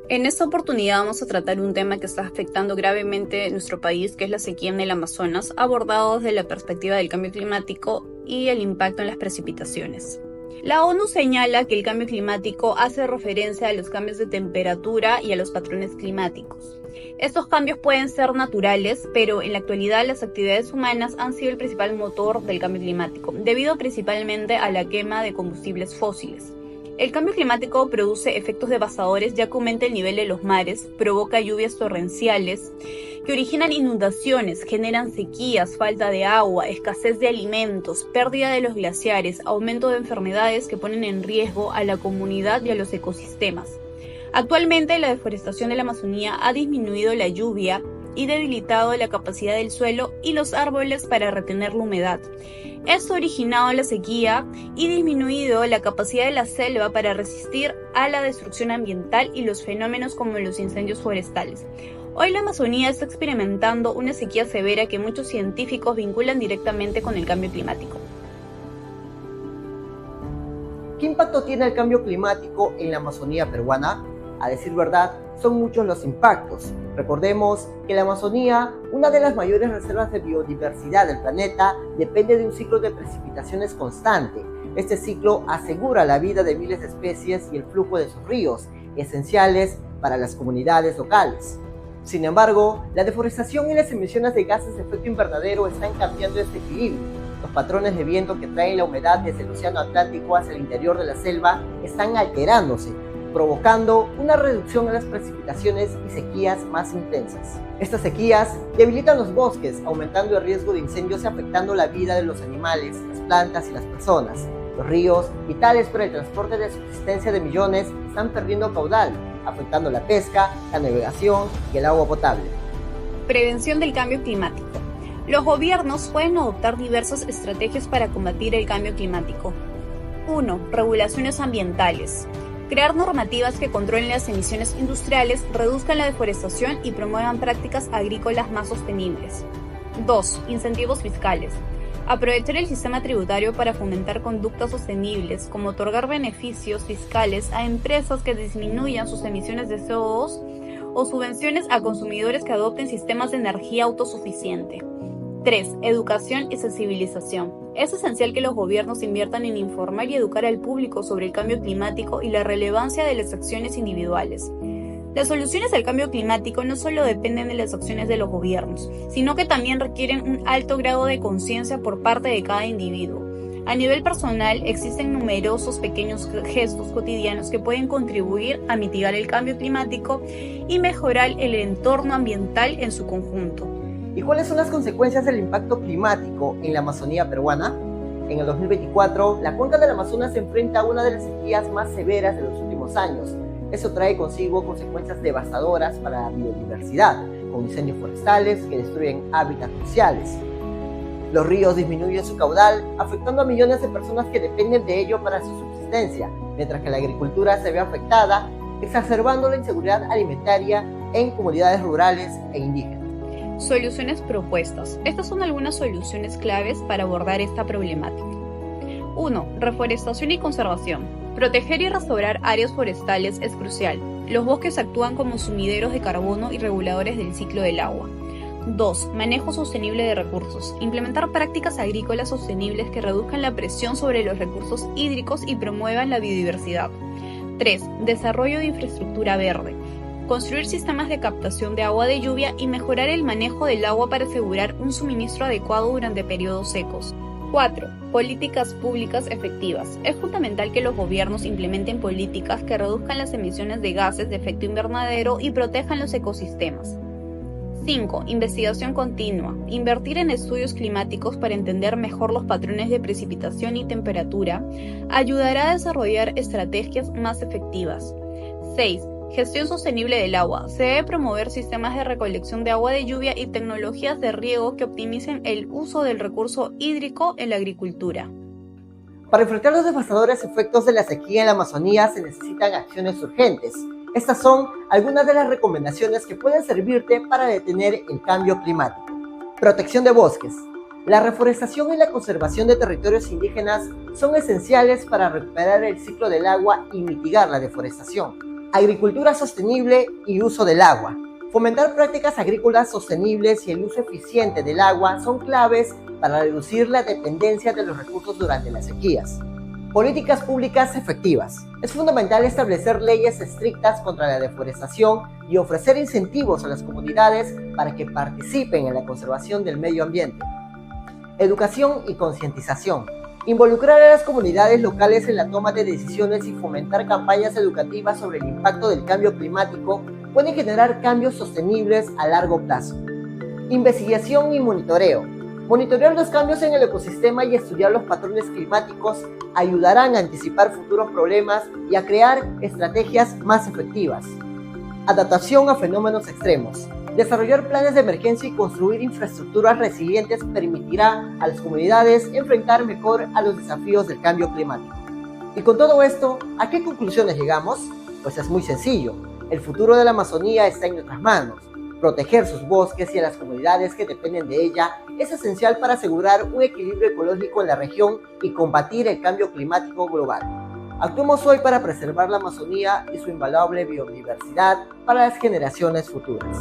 En esta oportunidad vamos a tratar un tema que está afectando gravemente nuestro país, que es la sequía en el Amazonas, abordado desde la perspectiva del cambio climático y el impacto en las precipitaciones. La ONU señala que el cambio climático hace referencia a los cambios de temperatura y a los patrones climáticos. Estos cambios pueden ser naturales, pero en la actualidad las actividades humanas han sido el principal motor del cambio climático, debido principalmente a la quema de combustibles fósiles. El cambio climático produce efectos devastadores ya que aumenta el nivel de los mares, provoca lluvias torrenciales que originan inundaciones, generan sequías, falta de agua, escasez de alimentos, pérdida de los glaciares, aumento de enfermedades que ponen en riesgo a la comunidad y a los ecosistemas. Actualmente, la deforestación de la Amazonía ha disminuido la lluvia y debilitado la capacidad del suelo y los árboles para retener la humedad. Esto ha originado la sequía y disminuido la capacidad de la selva para resistir a la destrucción ambiental y los fenómenos como los incendios forestales. Hoy la Amazonía está experimentando una sequía severa que muchos científicos vinculan directamente con el cambio climático. ¿Qué impacto tiene el cambio climático en la Amazonía peruana? A decir verdad, son muchos los impactos. Recordemos que la Amazonía, una de las mayores reservas de biodiversidad del planeta, depende de un ciclo de precipitaciones constante. Este ciclo asegura la vida de miles de especies y el flujo de sus ríos, esenciales para las comunidades locales. Sin embargo, la deforestación y las emisiones de gases de efecto invernadero están cambiando este equilibrio. Los patrones de viento que traen la humedad desde el océano Atlántico hacia el interior de la selva están alterándose, provocando una reducción en las precipitaciones y sequías más intensas. Estas sequías debilitan los bosques, aumentando el riesgo de incendios y afectando la vida de los animales, las plantas y las personas. Los ríos, vitales para el transporte de subsistencia de millones, están perdiendo caudal, afectando la pesca, la navegación y el agua potable. Prevención del cambio climático. Los gobiernos pueden adoptar diversas estrategias para combatir el cambio climático. 1. Regulaciones ambientales. Crear normativas que controlen las emisiones industriales, reduzcan la deforestación y promuevan prácticas agrícolas más sostenibles. 2. Incentivos fiscales. Aprovechar el sistema tributario para fomentar conductas sostenibles, como otorgar beneficios fiscales a empresas que disminuyan sus emisiones de CO2 o subvenciones a consumidores que adopten sistemas de energía autosuficiente. 3. Educación y sensibilización. Es esencial que los gobiernos inviertan en informar y educar al público sobre el cambio climático y la relevancia de las acciones individuales. Las soluciones al cambio climático no solo dependen de las acciones de los gobiernos, sino que también requieren un alto grado de conciencia por parte de cada individuo. A nivel personal, existen numerosos pequeños gestos cotidianos que pueden contribuir a mitigar el cambio climático y mejorar el entorno ambiental en su conjunto. ¿Y cuáles son las consecuencias del impacto climático en la Amazonía peruana? En el 2024, la cuenca del Amazonas se enfrenta a una de las sequías más severas de los últimos años. Eso trae consigo consecuencias devastadoras para la biodiversidad, con incendios forestales que destruyen hábitats cruciales. Los ríos disminuyen su caudal, afectando a millones de personas que dependen de ello para su subsistencia, mientras que la agricultura se ve afectada, exacerbando la inseguridad alimentaria en comunidades rurales e indígenas. Soluciones propuestas. Estas son algunas soluciones claves para abordar esta problemática. 1. Reforestación y conservación. Proteger y restaurar áreas forestales es crucial. Los bosques actúan como sumideros de carbono y reguladores del ciclo del agua. 2. Manejo sostenible de recursos. Implementar prácticas agrícolas sostenibles que reduzcan la presión sobre los recursos hídricos y promuevan la biodiversidad. 3. Desarrollo de infraestructura verde. Construir sistemas de captación de agua de lluvia y mejorar el manejo del agua para asegurar un suministro adecuado durante periodos secos. 4. Políticas públicas efectivas. Es fundamental que los gobiernos implementen políticas que reduzcan las emisiones de gases de efecto invernadero y protejan los ecosistemas. 5. Investigación continua. Invertir en estudios climáticos para entender mejor los patrones de precipitación y temperatura ayudará a desarrollar estrategias más efectivas. 6. Gestión sostenible del agua. Se debe promover sistemas de recolección de agua de lluvia y tecnologías de riego que optimicen el uso del recurso hídrico en la agricultura. Para enfrentar los devastadores efectos de la sequía en la Amazonía se necesitan acciones urgentes. Estas son algunas de las recomendaciones que pueden servirte para detener el cambio climático. Protección de bosques. La reforestación y la conservación de territorios indígenas son esenciales para recuperar el ciclo del agua y mitigar la deforestación. agricultura sostenible y uso del agua. Fomentar prácticas agrícolas sostenibles y el uso eficiente del agua son claves para reducir la dependencia de los recursos durante las sequías. Políticas públicas efectivas. Es fundamental establecer leyes estrictas contra la deforestación y ofrecer incentivos a las comunidades para que participen en la conservación del medio ambiente. Educación y concientización. Involucrar a las comunidades locales en la toma de decisiones y fomentar campañas educativas sobre el impacto del cambio climático pueden generar cambios sostenibles a largo plazo. Investigación y monitoreo. Monitorear los cambios en el ecosistema y estudiar los patrones climáticos ayudarán a anticipar futuros problemas y a crear estrategias más efectivas. Adaptación a fenómenos extremos. Desarrollar planes de emergencia y construir infraestructuras resilientes permitirá a las comunidades enfrentar mejor a los desafíos del cambio climático. Y con todo esto, ¿a qué conclusiones llegamos? Pues es muy sencillo. El futuro de la Amazonía está en nuestras manos. Proteger sus bosques y a las comunidades que dependen de ella es esencial para asegurar un equilibrio ecológico en la región y combatir el cambio climático global. Actuemos hoy para preservar la Amazonía y su invaluable biodiversidad para las generaciones futuras.